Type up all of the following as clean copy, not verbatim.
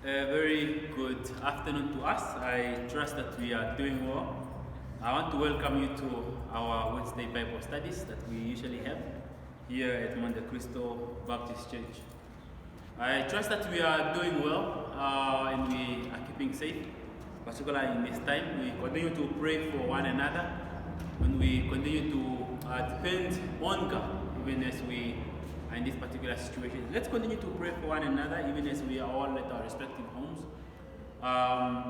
A very good afternoon to us. I trust that we are doing well. I want to welcome you to our Wednesday Bible studies that we usually have here at Monte Cristo Baptist Church. I trust that we are doing well and we are keeping safe, particularly in this time. We continue to pray for one another and we continue to depend on God even as we are in this particular situation. Let's continue to pray for one another even as we are all at our respective homes,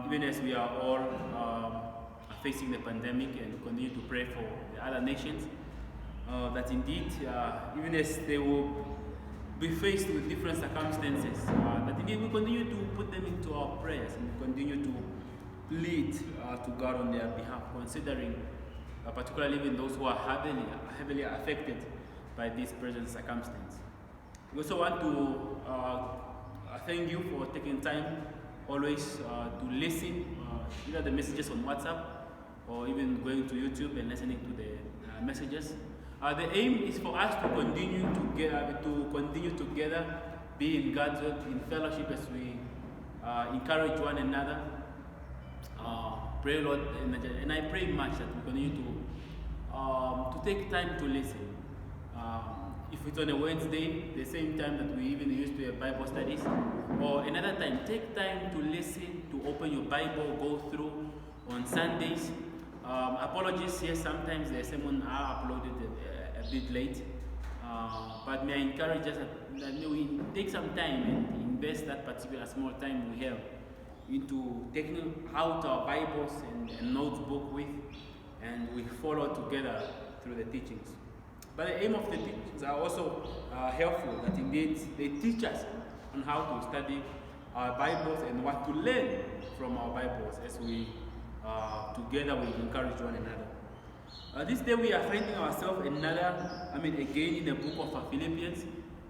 even as we are all facing the pandemic, and continue to pray for the other nations that indeed, even as they will be faced with different circumstances, that indeed we continue to put them into our prayers and continue to plead to God on their behalf, considering particularly even those who are heavily affected by this present circumstance. We also want to thank you for taking time always to listen, either the messages on WhatsApp or even going to YouTube and listening to the messages. The aim is for us to continue together, be in God's word, in fellowship as we encourage one another. Pray, Lord, and I pray much that we continue to take time to listen. If it's on a Wednesday, the same time that we even used to have Bible studies, or another time, take time to listen, to open your Bible, go through on Sundays. Apologies, yes, sometimes the sermon are uploaded a bit late, but may I encourage us that we take some time and invest that particular small time we have into taking out our Bibles and notebook with, and we follow together through the teachings. But the aim of the teachings are also helpful, that indeed they teach us on how to study our Bibles and what to learn from our Bibles as we together we encourage one another. This day we are finding ourselves again in the book of Philippians,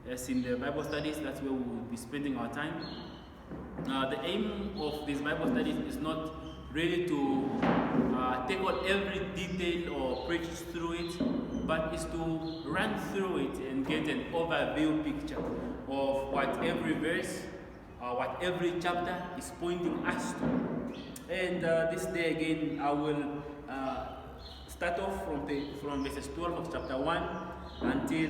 as in the Bible studies. That's where we will be spending our time. The aim of this Bible studies is not really to take on every detail or preach through it, but is to run through it and get an overview picture of what every verse, what every chapter is pointing us to. And this day again, I will start off from verses 12 of chapter 1 until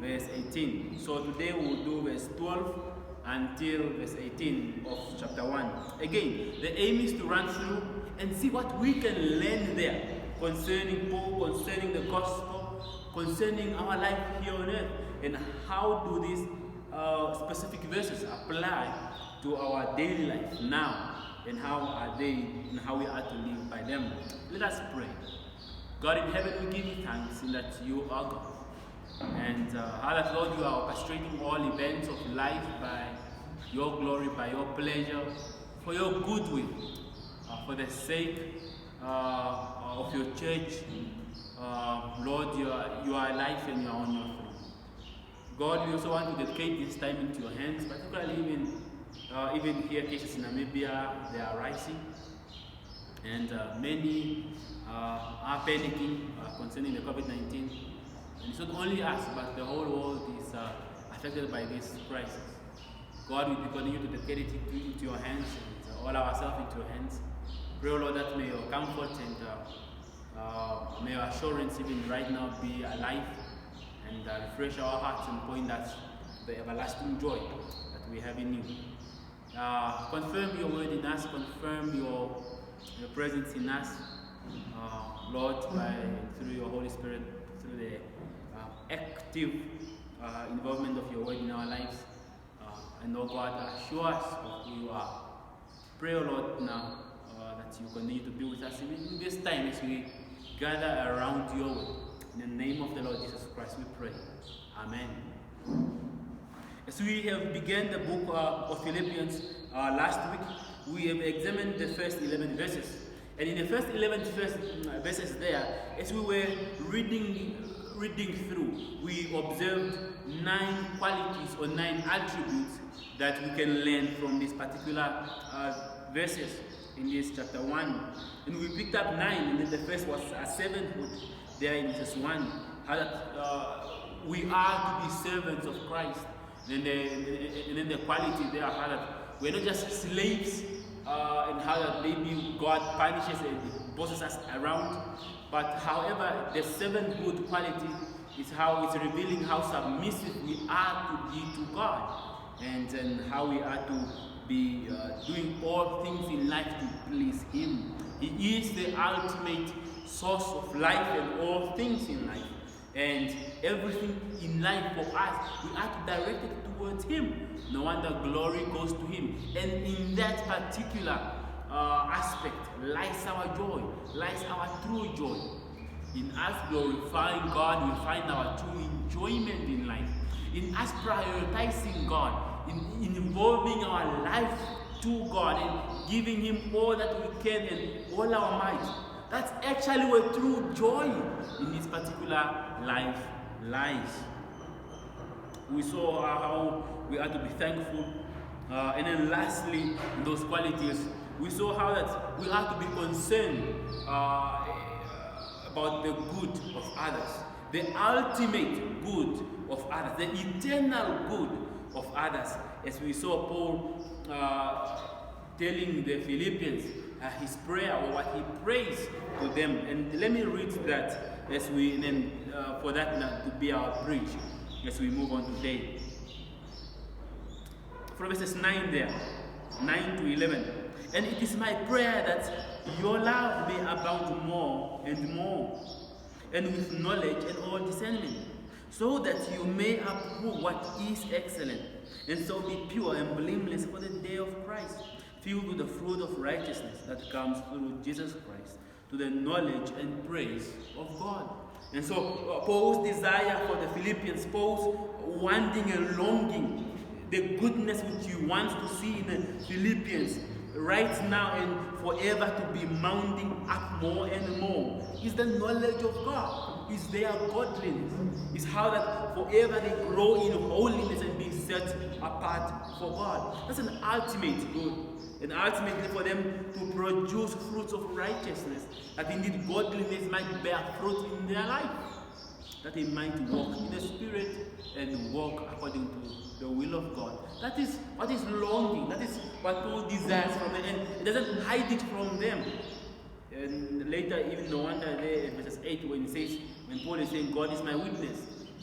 verse 18. So today we will do verse 12 until verse 18 of chapter 1. Again, the aim is to run through and see what we can learn there concerning Paul, concerning the gospel, concerning our life here on earth, and how do these specific verses apply to our daily life now, and how we are to live by them. Let us pray. God in heaven, we give you thanks in that you are God. And that, Lord, you are orchestrating all events of life by your glory, by your pleasure, for your goodwill, for the sake of your church. Lord, you are alive and you are on your throne. God, we also want to dedicate this time into your hands, particularly even here, cases in Namibia, they are rising. And many are panicking concerning the COVID-19. And it's not only us, but the whole world is affected by this crisis. God, we continue to dedicate it into your hands and all ourselves into your hands. Pray, Lord, that may your comfort and may your assurance even right now be alive and refresh our hearts and point us to the everlasting joy that we have in you. Confirm your word in us, confirm your presence in us, Lord, through your Holy Spirit, through the active involvement of your word in our lives. And oh God, assure us of who you are. Pray, oh Lord, now that you continue to be with us in this time as we gather around your word. In the name of the Lord Jesus Christ we pray. Amen. As we have begun the book of Philippians last week, we have examined the first 11 verses. And in the first 11 verses there, as we were reading through, we observed 9 qualities or 9 attributes that we can learn from these particular verses in this chapter 1. And we picked up 9, and then the first was servanthood there in verse 1. How that we are to be servants of Christ. And then the quality there, how that we're not just slaves, and how that maybe God punishes and bosses us around. But however, the seventh good quality is how it's revealing how submissive we are to be to God, and how we are to be doing all things in life to please Him. He is the ultimate source of life and all things in life. And everything in life for us, we are to direct it towards Him. No wonder glory goes to Him. And in that particular aspect lies our joy, lies our true joy. In us glorifying God, we find our true enjoyment in life. In us prioritizing God, in involving our life to God and giving Him all that we can and all our might. That's actually where true joy in this particular life lies. We saw how we are to be thankful. And then lastly, in those qualities, we saw how that we are to be concerned about the good of others. The ultimate good of others. The eternal good of others. As we saw Paul telling the Philippians his prayer, or what he prays to them. And let me read that as we, and then for that now to be our bridge as we move on today. From verses 9 there, 9 to 11. And it is my prayer that your love may abound more and more, and with knowledge and all discernment, so that you may approve what is excellent, and so be pure and blameless for the day of Christ, filled with the fruit of righteousness that comes through Jesus Christ, to the knowledge and praise of God. And so Paul's desire for the Philippians, Paul's wanting and longing, the goodness which he wants to see in the Philippians right now and forever to be mounting up more and more, is the knowledge of God, is their godliness, is how that forever they grow in holiness and be set apart for God. That's an ultimate good. And ultimately for them to produce fruits of righteousness, that indeed godliness might bear fruit in their life, that they might walk in the Spirit and walk according to the will of God. That is what is longing, that is what Paul desires from them, and it doesn't hide it from them. And later, even no wonder there in verses 8 when Paul is saying, God is my witness,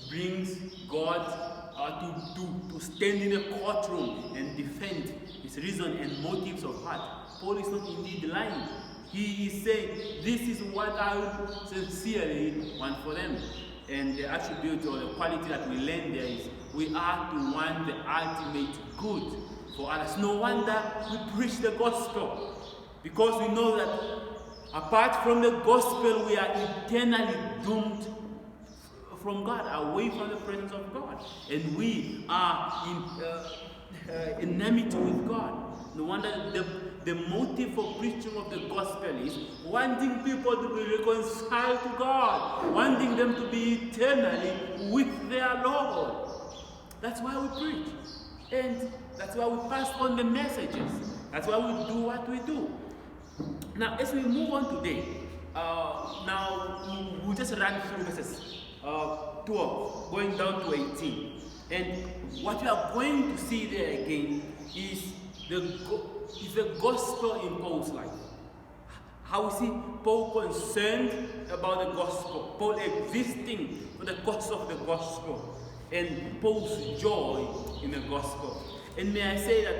brings God to stand in a courtroom and defend his reason and motives of heart. Paul is not indeed lying. He is saying, this is what I sincerely want for them. And the attribute or the quality that we learn there is, we are to want the ultimate good for others. No wonder we preach the gospel, because we know that apart from the gospel, we are eternally doomed from God, away from the presence of God. And we are in enmity with God. No wonder the motive for preaching of the gospel is wanting people to be reconciled to God, wanting them to be eternally with their Lord. That's why we preach. And that's why we pass on the messages. That's why we do what we do. Now, as we move on today, now we'll just run through verses 12, going down to 18. And what we are going to see there again is the gospel in Paul's life. How we see Paul concerned about the gospel, Paul existing for the cause of the gospel, and Paul's joy in the gospel. And may I say that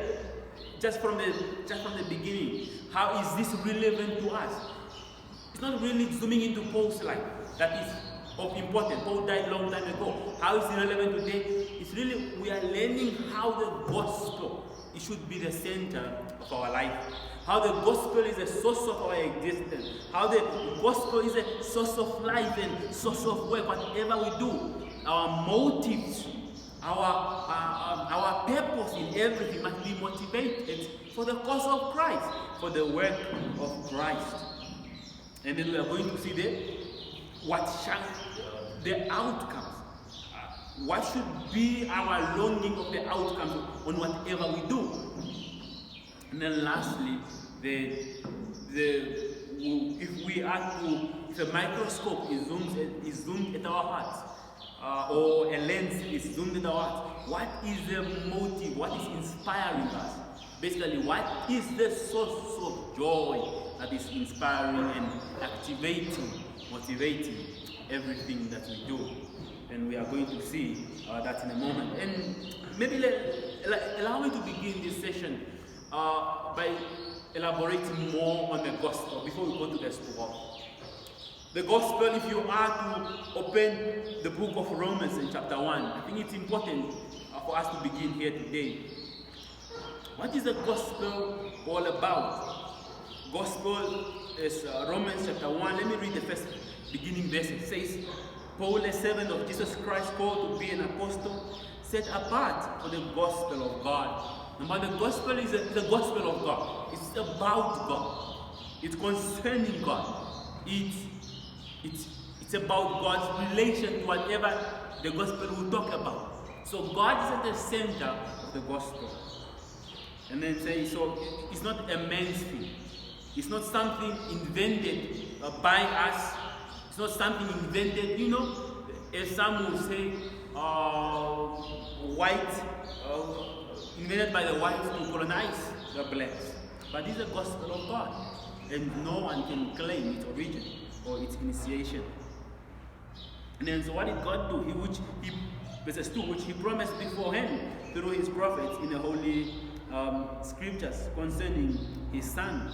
just from the beginning, how is this relevant to us? It's not really zooming into Paul's life that is of importance. Paul died a long time ago. How is it relevant today? It's really, we are learning how the gospel, it should be the center of our life. How the gospel is a source of our existence. How the gospel is a source of life and source of work. Whatever we do, our motives, our purpose in everything must be motivated for the cause of Christ, for the work of Christ. And then we are going to see the outcomes. What should be our longing of the outcomes on whatever we do. And then lastly, if a microscope is zoomed at our hearts, or a lens is zoomed at our hearts, what is the motive? What is inspiring us? basically what is the source of joy that is inspiring and activating, motivating everything that we do. And we are going to see that in a moment. And maybe allow me to begin this session by elaborating more on the gospel before we go to the story. The gospel, if you are to open the book of Romans in chapter 1, I think it's important for us to begin here today. What is the gospel all about? Gospel is Romans chapter 1. Let me read the first beginning verse. It says, Paul, a servant of Jesus Christ, called to be an apostle, set apart for the gospel of God. But the gospel is the gospel of God. It's about God. It's concerning God. It's about God's relation to whatever the gospel will talk about. So God is at the center of the gospel. And then say, so it's not a man's thing. It's not something invented by us. It's not something invented, as some will say, invented by the whites to colonize the blacks. But this is the gospel of God. And no one can claim its origin or its initiation. And then so what did God do? Verses 2, which he promised beforehand through his prophets in the holy scriptures concerning his son.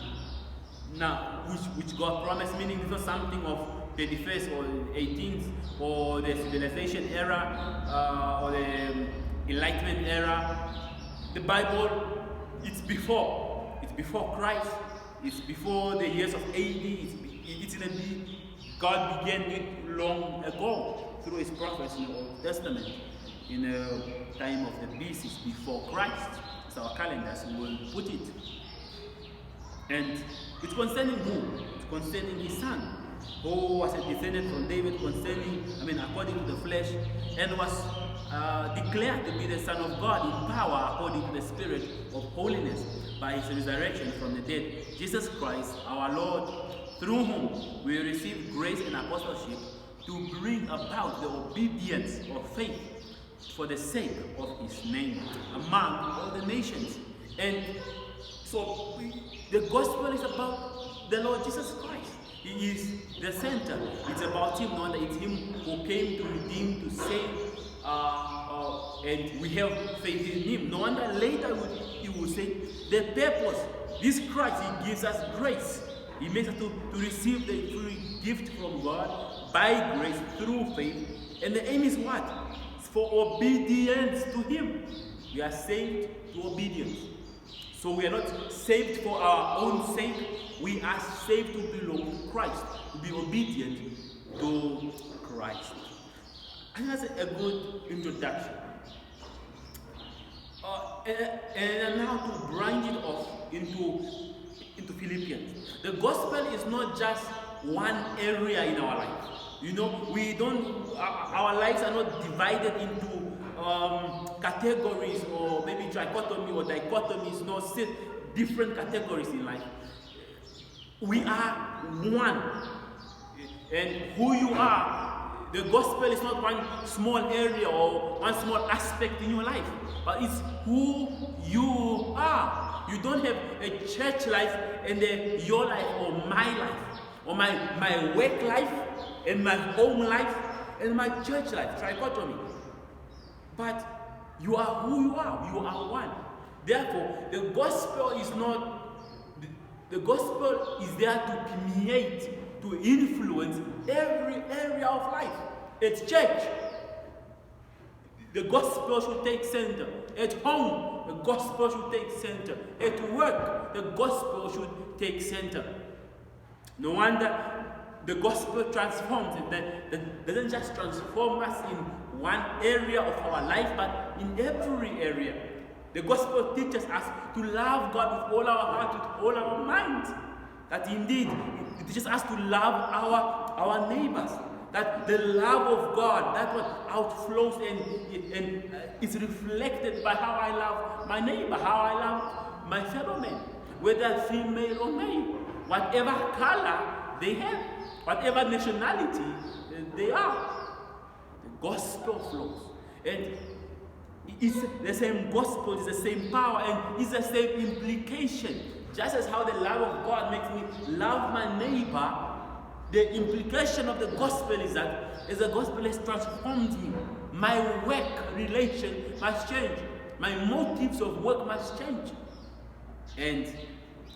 Now, which God promised, meaning it's not something of 21st or 18th or the civilization era or the Enlightenment era. The Bible, it's before Christ. It's before the years of AD. It's in the God began it long ago through his prophets in the Old Testament, in the time of the beast. It's before Christ. It's our calendars, we will put it. And it's concerning who? It's concerning his son, who was a descendant from David, according to the flesh, and was declared to be the Son of God in power according to the Spirit of holiness by his resurrection from the dead, Jesus Christ our Lord, through whom we receive grace and apostleship to bring about the obedience of faith for the sake of his name among all the nations. And so the gospel is about the Lord Jesus Christ. He is the center. It's about him, no wonder it's him who came to redeem, to save, and we have faith in him. No wonder later he will say, the purpose, this Christ, he gives us grace. He makes us to receive the free gift from God by grace through faith. And the aim is what? It's for obedience to him. We are saved to obedience. So we are not saved for our own sake. We are saved to belong to Christ, to be obedient to Christ. And that's a good introduction. And now to branch it off into Philippians. The gospel is not just one area in our life. Our lives are not divided into categories or maybe trichotomy or dichotomies, no, different categories in life. We are one. And who you are, the gospel is not one small area or one small aspect in your life, but it's who you are. You don't have a church life and your life or my life or my work life and my home life and my church life, trichotomy. But you are who you are. You are one. Therefore, the gospel is there to permeate, to influence every area of life. At church, the gospel should take center. At home, the gospel should take center. At work, the gospel should take center. No wonder the gospel transforms. It doesn't just transform us in one area of our life, but in every area. The gospel teaches us to love God with all our heart, with all our mind. That indeed, it teaches us to love our neighbors. That the love of God, that what outflows and is reflected by how I love my neighbor, how I love my fellow man, whether female or male, whatever color they have, whatever nationality they are. The gospel flows. And It's the same gospel, it's the same power, and it's the same implication. Just as how the love of God makes me love my neighbor, the implication of the gospel is that as the gospel has transformed me, my work relation must change. My motives of work must change. And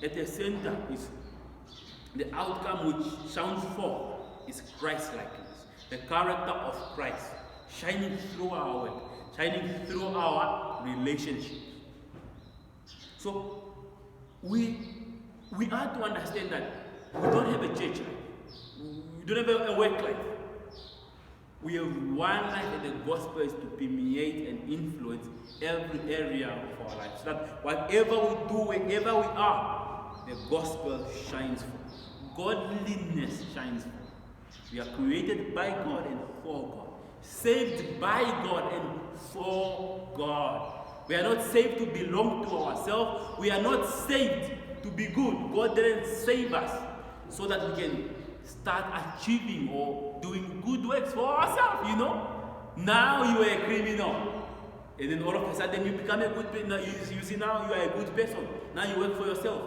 at the center is the outcome which shines forth is Christ-likeness, the character of Christ, shining through our work, shining through our relationships. So we are to understand that we don't have a church life, we don't have a work life. We have one life, and the gospel is to permeate and influence every area of our life. So that whatever we do, wherever we are, the gospel shines forth. Godliness shines forth. We are created by God and for God. Saved by God and for God. We are not saved to belong to ourselves. We are not saved to be good. God didn't save us so that we can start achieving or doing good works for ourselves, you know. Now you are a criminal. And then all of a sudden you become a good person. You see now you are a good person. Now you work for yourself.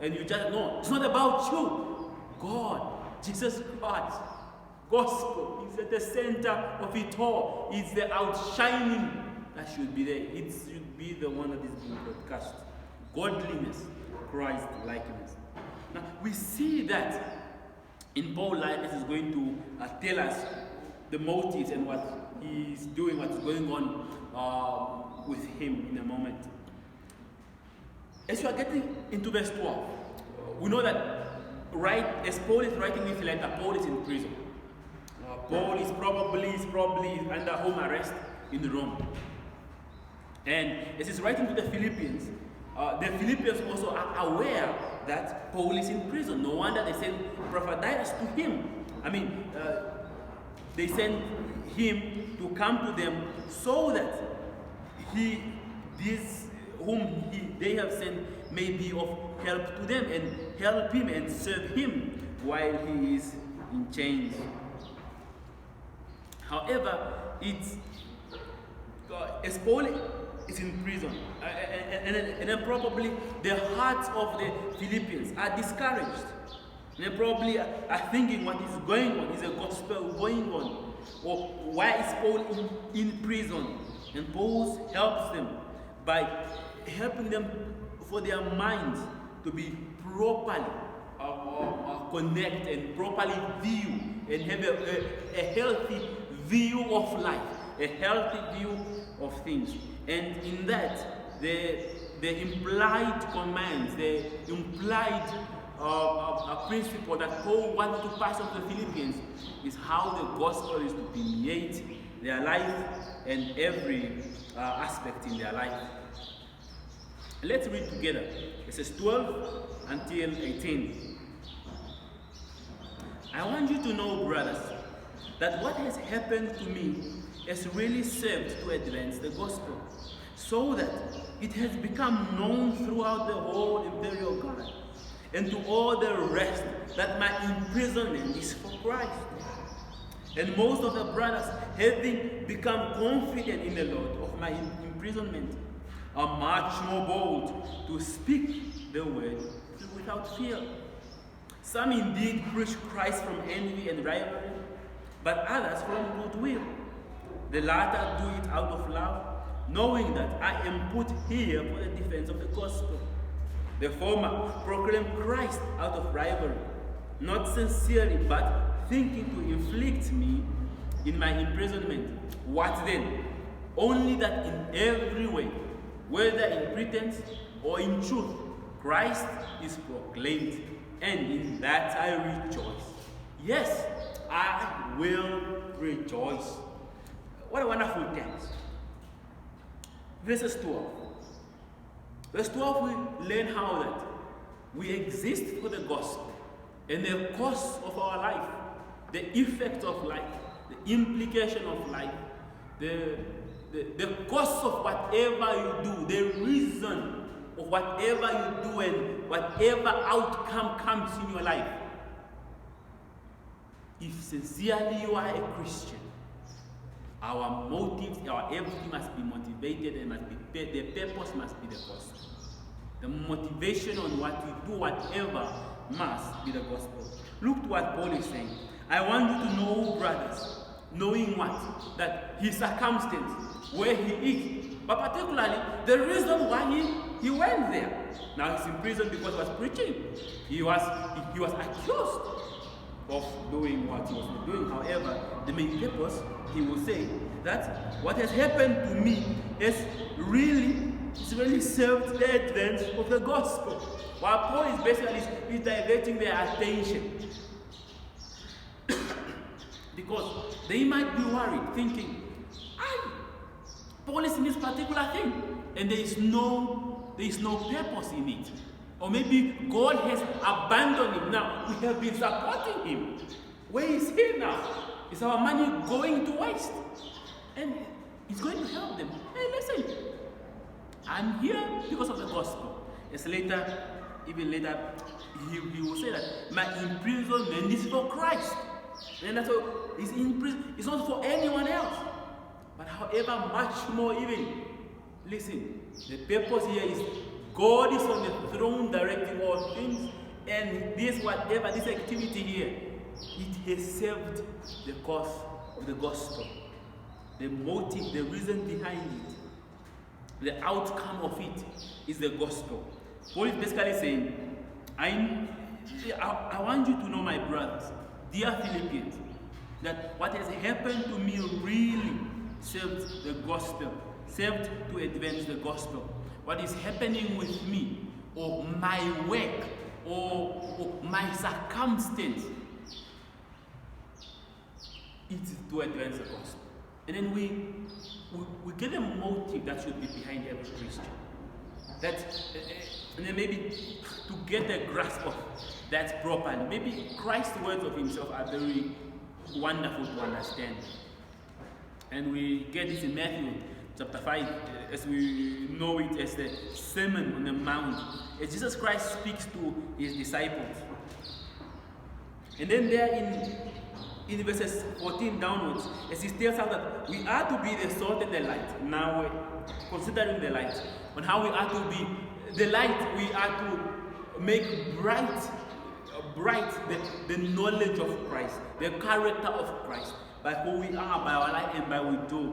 And you just, no, it's not about you. God, Jesus Christ, gospel is at the center of it all. It's the outshining that should be there. It should be the one that is being broadcast. Godliness, Christ likeness. Now we see that in Paul's life, this is going to tell us the motives and what he's doing, what's going on with him in a moment. As we are getting into verse 12, we know that as Paul is writing this letter, Paul is in prison. Paul is probably under home arrest in Rome. And as he's writing to the Philippians also are aware that Paul is in prison. No wonder they send prophetess to him. They send him to come to them so that they have sent may be of help to them and help him and serve him while he is in chains. However, as Paul is in prison, and then probably the hearts of the Philippians are discouraged. They probably are thinking what is going on, is a gospel going on, or why is Paul in prison? And Paul helps them by helping them for their minds to be properly connect and properly view and have a healthy view of life, a healthy view of things. And in that, the implied commands, the implied principle that Paul wanted to pass on to the Philippians is how the gospel is to permeate their life and every aspect in their life. Let's read together. Verses 12 until 18. I want you to know, brothers, that what has happened to me has really served to advance the gospel, so that it has become known throughout the whole imperial guard and to all the rest that my imprisonment is for Christ. And most of the brothers, having become confident in the Lord of my imprisonment, are much more bold to speak the word without fear. Some indeed preach Christ from envy and rivalry, but others from goodwill. The latter do it out of love, knowing that I am put here for the defense of the gospel. The former proclaim Christ out of rivalry, not sincerely, but thinking to inflict me in my imprisonment. What then? Only that in every way, whether in pretense or in truth, Christ is proclaimed, and in that I rejoice. Yes, I will rejoice. What a wonderful text. Verses 12. Verse 12, we learn how that we exist for the gospel and the course of our life, the effect of life, the implication of life, the course of whatever you do, the reason of whatever you do and whatever outcome comes in your life. If sincerely you are a Christian, Our motives, our everything must be motivated and the purpose must be the gospel. The motivation on what we do, whatever, must be the gospel. Look to what Paul is saying. I want you to know, brothers, knowing what? That his circumstance, where he is, but particularly the reason why he went there. Now he's in prison because he was preaching. He was accused of doing what he was doing. However, the main purpose, he will say that what has happened to me is really served the advance of the gospel. While Paul is basically is diverting their attention. Because they might be worried, thinking, Paul is in this particular thing, and there is no purpose in it. Or maybe God has abandoned him. Now, we have been supporting him. Where is he now? Is our money going to waste? And it's going to help them. Hey, listen, I'm here because of the gospel. Even later, he will say that my imprisonment is for Christ. And that's all. He's in prison. It's not for anyone else. But however much more even, listen, the purpose here is God is on the throne directing all things, and this activity here, it has served the cause of the gospel. The motive, the reason behind it, the outcome of it is the gospel. Paul is basically saying, I want you to know, my brothers, dear Philippians, that what has happened to me really served the gospel, served to advance the gospel. What is happening with me, or my work, or my circumstance, it's to advance the gospel. And then we get a motive that should be behind every Christian. That, and then maybe to get a grasp of that properly. Maybe Christ's words of himself are very wonderful to understand. And we get this in Matthew chapter 5, as we know it as the Sermon on the Mount, as Jesus Christ speaks to his disciples. And then there in verses 14 downwards, as he tells us that we are to be the salt and the light. Now, considering the light, on how we are to be the light, we are to make bright the knowledge of Christ, the character of Christ, by who we are, by our life, and by what we do.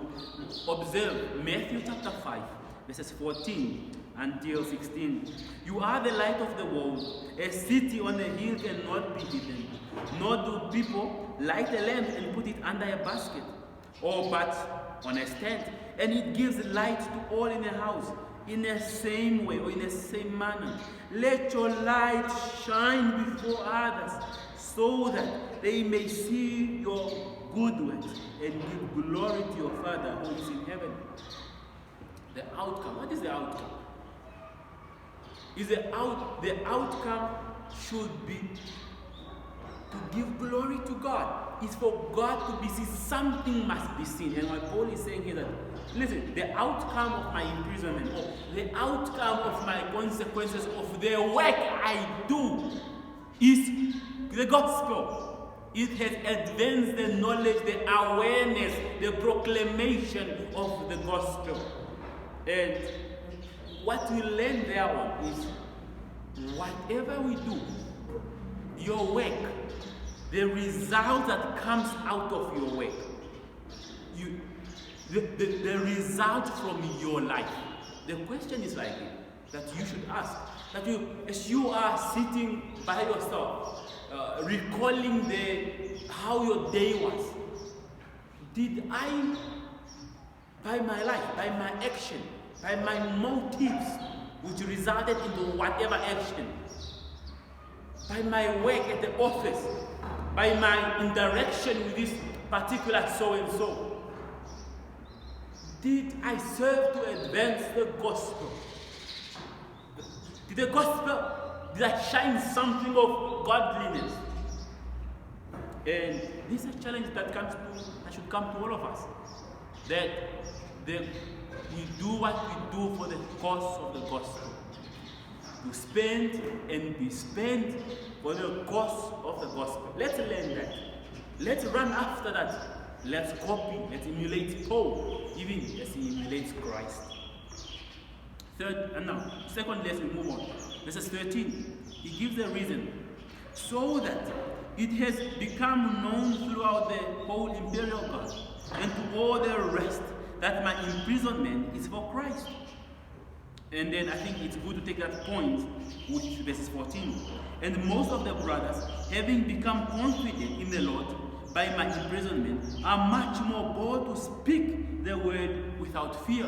Observe Matthew chapter 5, verses 14 until 16. You are the light of the world. A city on a hill cannot be hidden. Nor do people light a lamp and put it under a basket, or but on a stand, and it gives light to all in the house. In the same way, or in the same manner, let your light shine before others, so that they may see your good works and give glory to your Father who is in heaven. The outcome. What is the outcome? The outcome should be to give glory to God. It's for God to be seen. Something must be seen. And what Paul is saying here that, listen, the outcome of my imprisonment, or the outcome of my consequences of the work I do, is the gospel. It has advanced the knowledge, the awareness, the proclamation of the gospel. And what we learn there is, whatever we do, your work, the result that comes out of your work, the result from your life. The question is like that you should ask, that you, as you are sitting by yourself, recalling how your day was, did I, by my life, by my action, by my motives, which resulted into whatever action, by my work at the office, by my interaction with this particular so-and-so, did I serve to advance the gospel? Did I shine something of godliness? And this is a challenge that should come to all of us. That we do what we do for the cause of the gospel. To spend and be spent for the cause of the gospel. Let's learn that. Let's run after that. let's copy, let's emulate Paul, even as he emulates Christ. Second, let's move on. Verses 13, he gives a reason. So that it has become known throughout the whole imperial guard and to all the rest that my imprisonment is for Christ. And then I think it's good to take that point with verses 14. And most of the brothers, having become confident in the Lord by my imprisonment, are much more bold to speak the word without fear.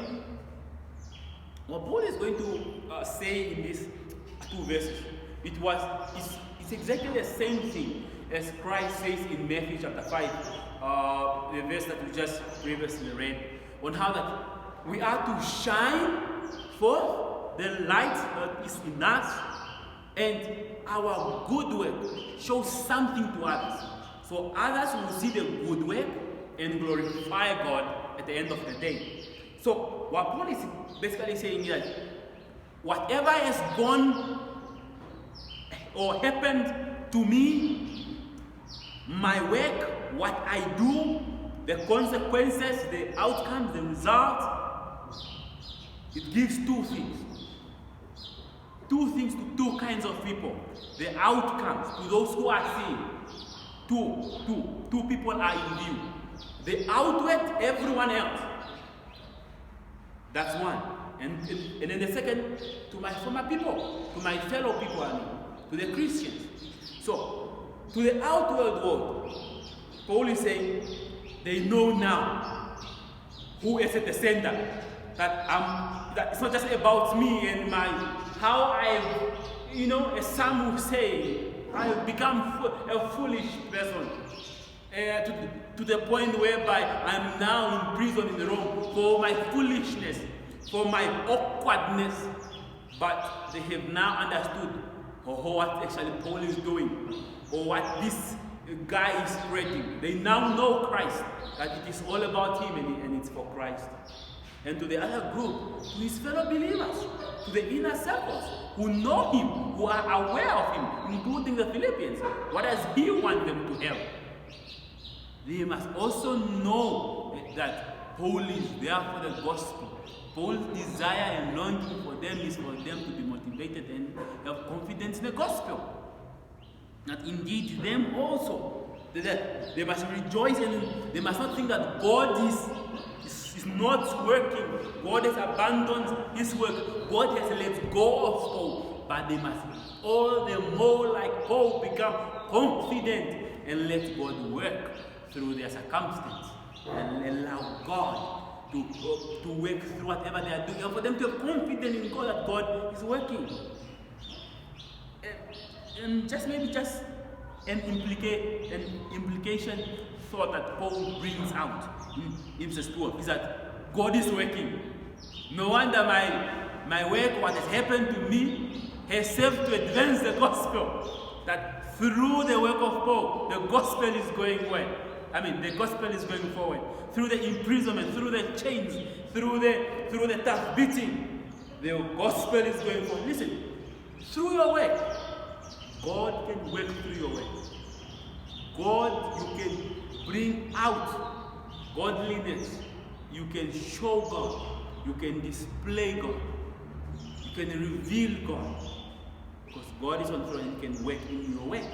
What Paul is going to say in these two verses, it's exactly the same thing as Christ says in Matthew chapter 5, the verse that we just previously read, on how that we are to shine forth the light that is in us, and our good work shows something to others. So others will see the good work and glorify God at the end of the day. So what Paul is basically saying is that whatever has gone or happened to me, my work, what I do, the consequences, the outcomes, the result, it gives two things. Two things to two kinds of people. The outcomes to those who are seeing. Two people are in view. The outward, everyone else. That's one. And then the second, to my former people, to my fellow people, to the Christians. So, to the outward world, Paul is saying, they know now who is at the center. That it's not just about me and how as some will say, I have become a foolish person. To the point whereby I'm now in prison in Rome for my foolishness, for my awkwardness. But they have now understood what actually Paul is doing, or what this guy is spreading. They now know Christ, that it is all about him and it's for Christ. And to the other group, to his fellow believers, to the inner circles, who know him, who are aware of him, including the Philippians. What does he want them to have? They must also know that Paul is there for the gospel. Paul's desire and longing for them is for them to be motivated and have confidence in the gospel. That indeed them also, that they must rejoice and they must not think that God is not working. God has abandoned his work. God has let go of Paul. But they must all the more, like Paul, become confident and let God work through their circumstance and allow God to work through whatever they are doing, and for them to have confidence in God that God is working. And an implication thought that Paul brings out in verse 12 is that God is working. No wonder my work, what has happened to me, has served to advance the gospel. That through the work of Paul, the gospel is going well. The gospel is going forward. Through the imprisonment, through the chains, through the tough beating, the gospel is going forward. Listen, through your work, God can work through your work. God, you can bring out godliness. You can show God. You can display God. You can reveal God. Because God is on throne and can work in your work.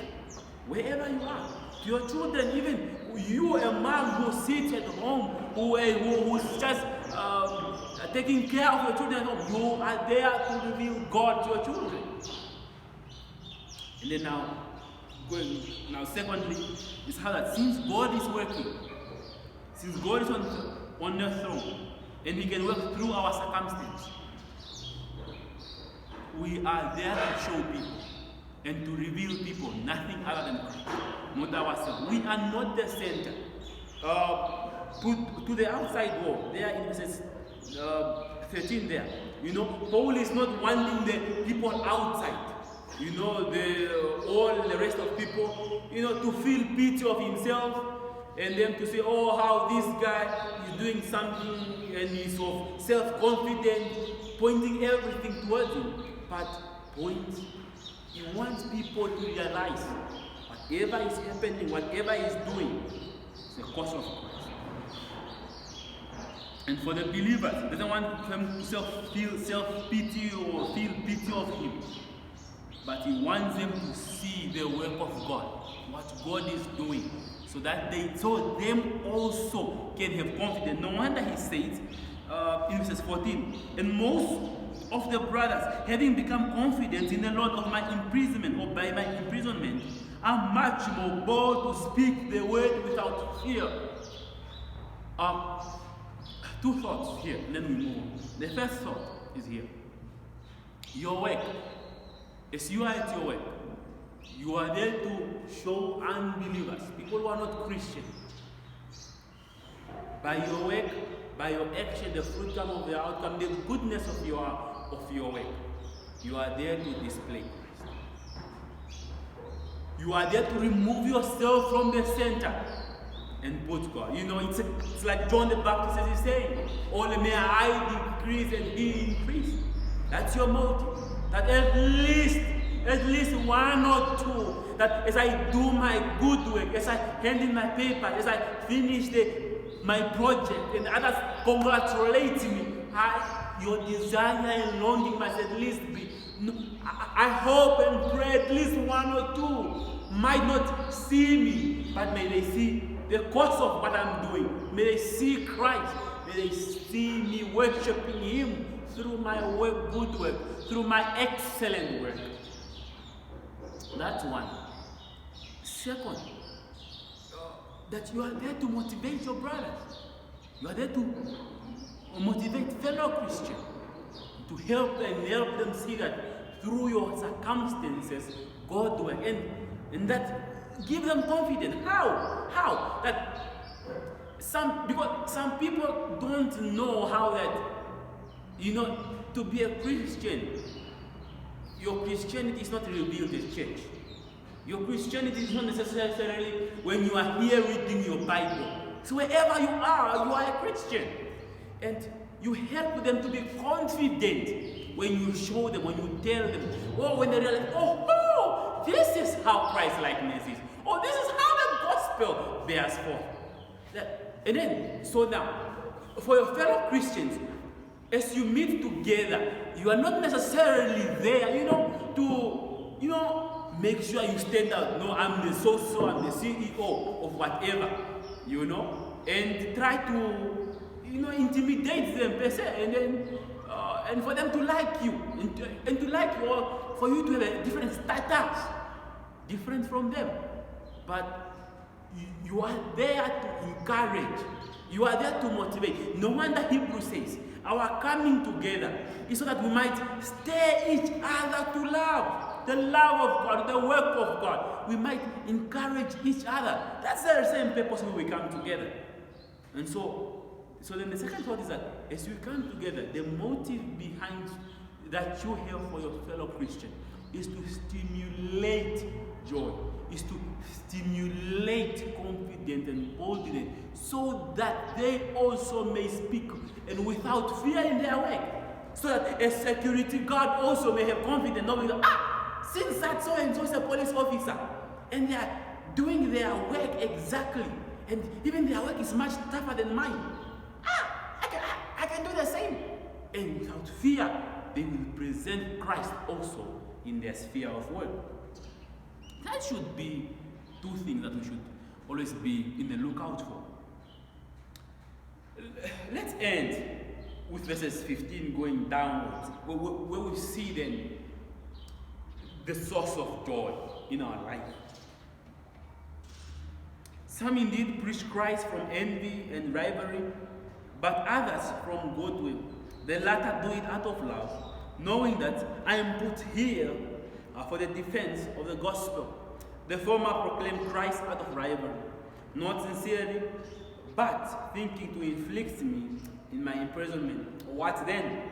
Wherever you are. To your children, even you, a mom who sits at home, who's just taking care of your children at home, you are there to reveal God to your children. And then now secondly, is how that since God is working, since God is on the throne, and he can work through our circumstances, we are there to show people and to reveal people nothing other than Christ, not ourselves. We are not the center. To the outside world, there in verses 13 there, Paul is not wanting the people outside, all the rest of people, to feel pity of himself and then to say, oh, how this guy is doing something and he's so self-confident, pointing everything towards him. But he wants people to realize whatever is happening, whatever he's doing, it's the cause of Christ. And for the believers, he doesn't want himself to feel self-pity or feel pity of him. But he wants them to see the work of God, what God is doing, so that them also can have confidence. No wonder he says in verses 14, and most of the brothers, having become confident in the Lord of my imprisonment, or by my imprisonment, are much more bold to speak the word without fear. Two thoughts here, and then we move on. The first thought is here. Your work. As you are at your work, you are there to show unbelievers, people who are not Christian. By your work, by your action, the fruit of the outcome, the goodness of your work, you are there to display Christ. You are there to remove yourself from the center and put God. You know, it's like John the Baptist is saying, only may I decrease and he increase. That's your motive. That at least one or two, that as I do my good work, as I hand in my paper, as I finish my project, and others congratulate me, your desire and longing must at least be, I hope and pray at least one or two might not see me, but may they see the course of what I'm doing. May they see Christ. May they see me worshiping him through my work, good work, through my excellent work. That's one. Second, that you are there to motivate your brothers. You are there to motivate fellow Christians, to help them see that through your circumstances, God work, and that give them confidence. How? That because some people don't know how that, to be a Christian, your Christianity is not revealed as church. Your Christianity is not necessarily when you are here reading your Bible. So wherever you are a Christian. And you help them to be confident when you show them, when you tell them, or when they realize, oh, this is how Christ-likeness is. Oh, this is how the gospel bears forth. And then, so now, for your fellow Christians, as you meet together, you are not necessarily there, to make sure you stand out. No, I'm the so-so, I'm the CEO of whatever, and try to, intimidate them per se, and then, and for them to like you, and to like you, or for you to have a different status, different from them. But you are there to encourage, you are there to motivate. No wonder Hebrews says, our coming together is so that we might stir each other to love. The love of God, the work of God. We might encourage each other. That's the same purpose when we come together. And so then the second thought is that as we come together, the motive behind that you have for your fellow Christian is to stimulate joy, is to stimulate confidence and boldness, so that they also may speak and without fear in their work. So that a security guard also may have confidence, knowing that, since that so and so is a police officer, and they are doing their work exactly, and even their work is much tougher than mine, I can do the same. And without fear, they will present Christ also in their sphere of work. That should be two things that we should always be in the lookout for. Let's end with verses 15 going downwards, where we see then the source of joy in our life. Some indeed preach Christ from envy and rivalry, but others from goodwill. The latter do it out of love, knowing that I am put here for the defense of the gospel. The former proclaim Christ out of rivalry, not sincerely, but thinking to inflict me in my imprisonment. What then?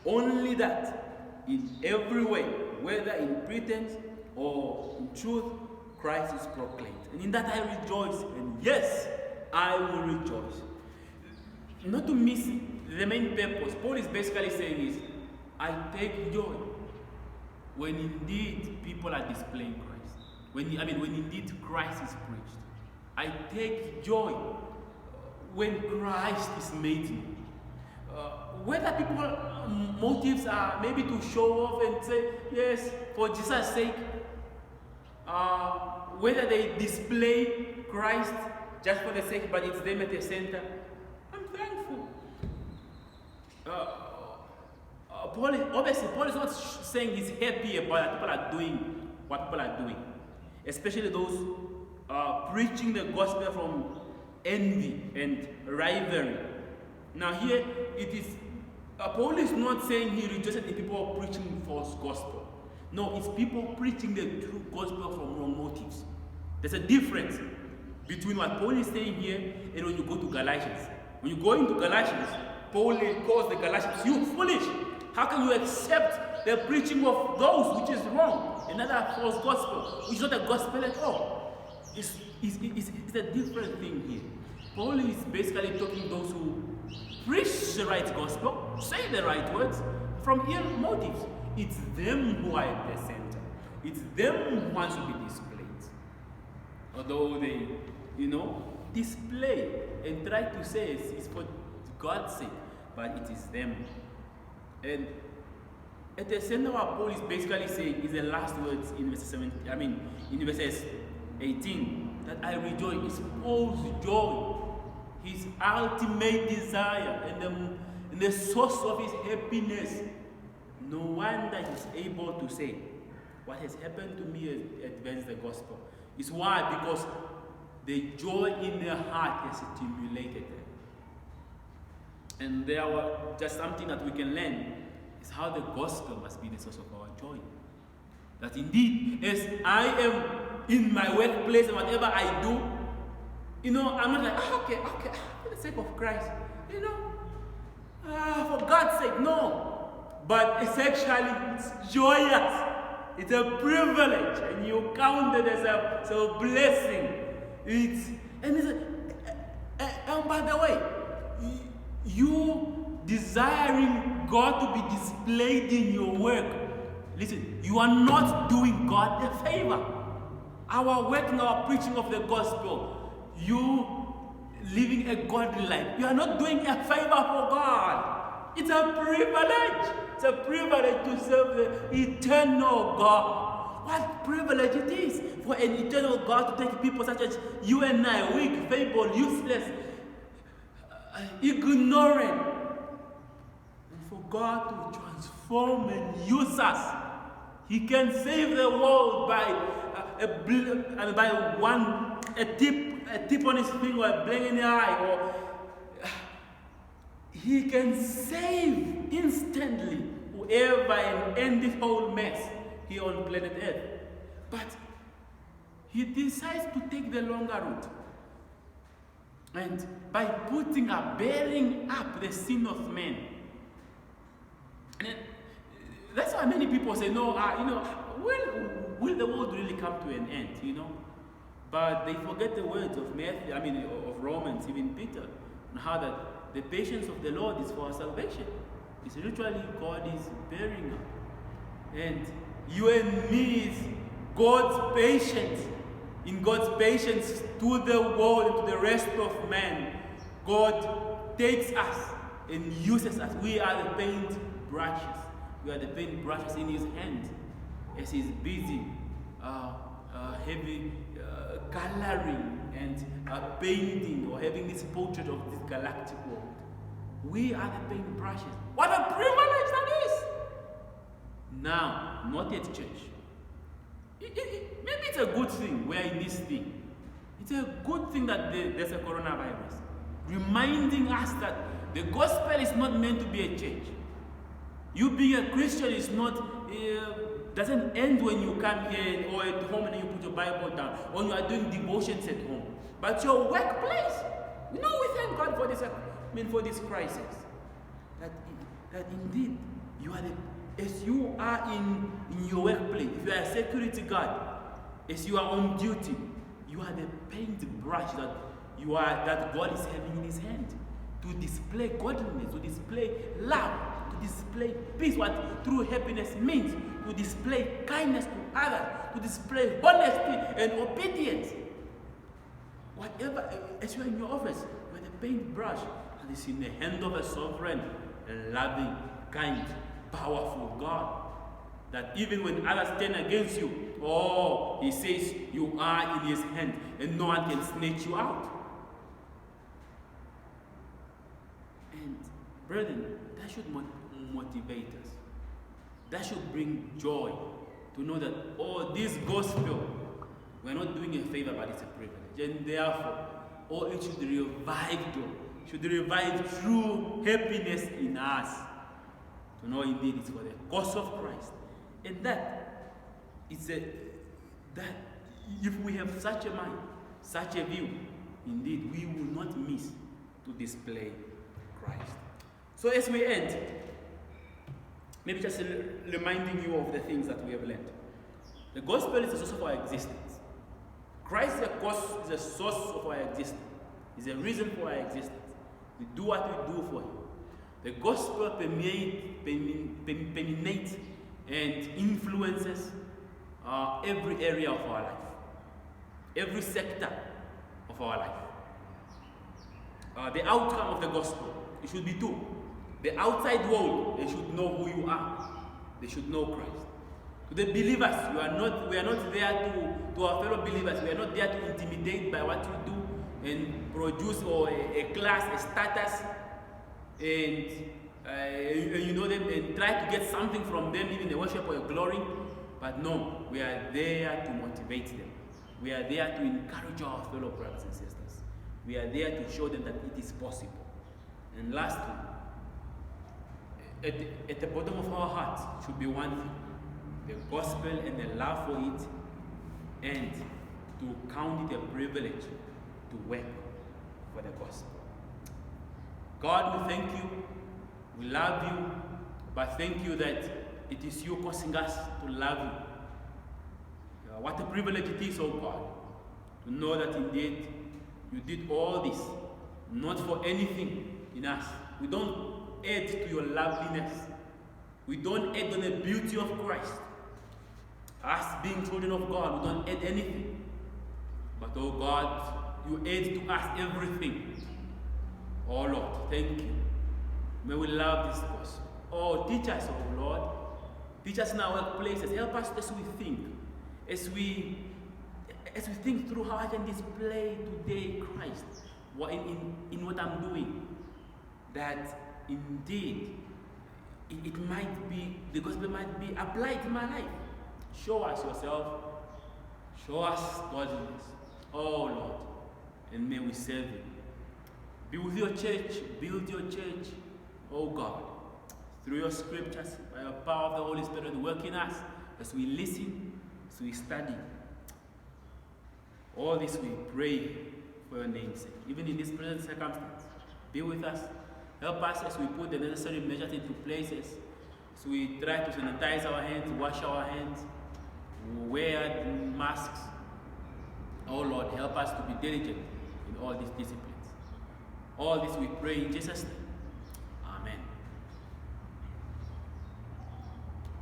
Only that in every way, whether in pretense or in truth, Christ is proclaimed. And in that I rejoice, and yes, I will rejoice. Not to miss the main purpose, Paul is basically saying is, I take joy when indeed people are displaying Christ. When indeed Christ is preached. I take joy when Christ is made known. whether people motives are maybe to show off and say, yes, for Jesus' sake, whether they display Christ just for the sake, but it's them at the center, I'm thankful. Paul is not saying he's happy about people are doing what people are doing, especially those preaching the gospel from envy and rivalry. Now here it is, Paul is not saying he rejected the people preaching false gospel. No, it's people preaching the true gospel from wrong motives. There's a difference between what Paul is saying here and when you go to Galatians. When you go into Galatians, Paul calls the Galatians, you foolish! How can you accept the preaching of those which is wrong? Another false gospel, which is not a gospel at all. It's a different thing here. Paul is basically talking those who preach the right gospel, say the right words, from ill motives. It's them who are at the center. It's them who want to be displayed. Although they, display and try to say it's for God's sake, but it is them. And at the center, what Paul is basically saying is the last words in in verses 18, that I rejoice. It's Paul's joy, his ultimate desire, and the source of his happiness. No wonder he's able to say, what has happened to me has advanced the gospel. It's why? Because the joy in their heart has stimulated them. And there were just something that we can learn is how the gospel must be the source of our joy. That indeed, as I am in my workplace and whatever I do, I'm not like, okay, for the sake of Christ, for God's sake, no. But it's joyous. It's a privilege, and you count it as a blessing. And by the way, you desiring God to be displayed in your work, listen, you are not doing God a favor. Our work and our preaching of the gospel, you living a godly life, you are not doing a favor for God. It's a privilege. It's a privilege to serve the eternal God. What privilege it is for an eternal God to take people such as you and I, weak, feeble, useless, ignorant, and for God to transform and use us. He can save the world by a tip on his finger, a blink in the eye, or he can save instantly whoever and end this whole mess here on planet Earth. But he decides to take the longer route. And by bearing up the sin of men. And that's why many people say, no, will the world really come to an end, But they forget the words of of Romans, even Peter, on how that the patience of the Lord is for our salvation. It's literally God is bearing up. And you and me is God's patience. In God's patience to the world and to the rest of man, God takes us and uses us. We are the paint brushes. We are the paint brushes in his hand as he's busy coloring and painting or having this portrait of this galactic world. We are the paint brushes. What a privilege that is! Now, not at church. Maybe it's a good thing we are in this thing. It's a good thing that there's a coronavirus, reminding us that the gospel is not meant to be a church. You being a Christian is not doesn't end when you come here or at home and you put your Bible down, or you are doing devotions at home. But your workplace, we thank God for this. For this crisis, that indeed you are as you are in your workplace. If you are a security guard, as you are on duty, you are the paintbrush that God is having in His hand to display godliness, to display love, to display peace. What true happiness means, to display kindness to others, to display honesty and obedience. Whatever, as you are in your office, you are the paintbrush that is in the hand of a sovereign loving, kind, powerful God. That even when others turn against you, he says you are in his hand and no one can snatch you out. And brethren, that should motivate us. That should bring joy to know that, this gospel, we're not doing a favor, but it's a privilege. And therefore, it should revive joy, should revive true happiness in us. To know indeed it's for the cause of Christ. And that if we have such a mind, such a view, indeed we will not miss to display Christ. So as we end, maybe just reminding you of the things that we have learned. The gospel is the source of our existence. Christ is the source of our existence. Is a reason for our existence. We do what we do for him. The gospel permeates and influences every area of our life, every sector of our life. The outcome of the gospel, it should be two. The outside world, they should know who you are. They should know Christ. To the believers, we are not there to our fellow believers, we are not there to intimidate by what we do and produce a class, a status, and them and try to get something from them, even a worship or a glory. But no, we are there to motivate them. We are there to encourage our fellow brothers and sisters. We are there to show them that it is possible. And lastly, at the bottom of our hearts should be one thing: the gospel and the love for it, and to count it a privilege to work for the gospel. God, we thank you, we love you, but thank you that it is you causing us to love you. What a privilege it is, oh God, to know that indeed you did all this, not for anything in us. We don't add to your loveliness. We don't add on the beauty of Christ. Us being children of God, we don't add anything. But oh God, you add to us everything. Oh Lord, thank you. May we love this gospel. Teach us, oh Lord. Teach us in our workplaces. Help us as we think. As we think through how I can display today Christ in what I'm doing. That indeed it might be, the gospel might be applied in my life. Show us yourself. Show us godliness. Oh Lord. And may we serve you. Be with your church. Build your church. Oh God. Through your scriptures, by the power of the Holy Spirit, work in us as we listen, as we study. All this we pray for your name's sake. Even in this present circumstance, be with us. Help us as we put the necessary measures into places. As we try to sanitize our hands, wash our hands, wear masks. Oh Lord, help us to be diligent in all these disciplines. All this we pray in Jesus' name.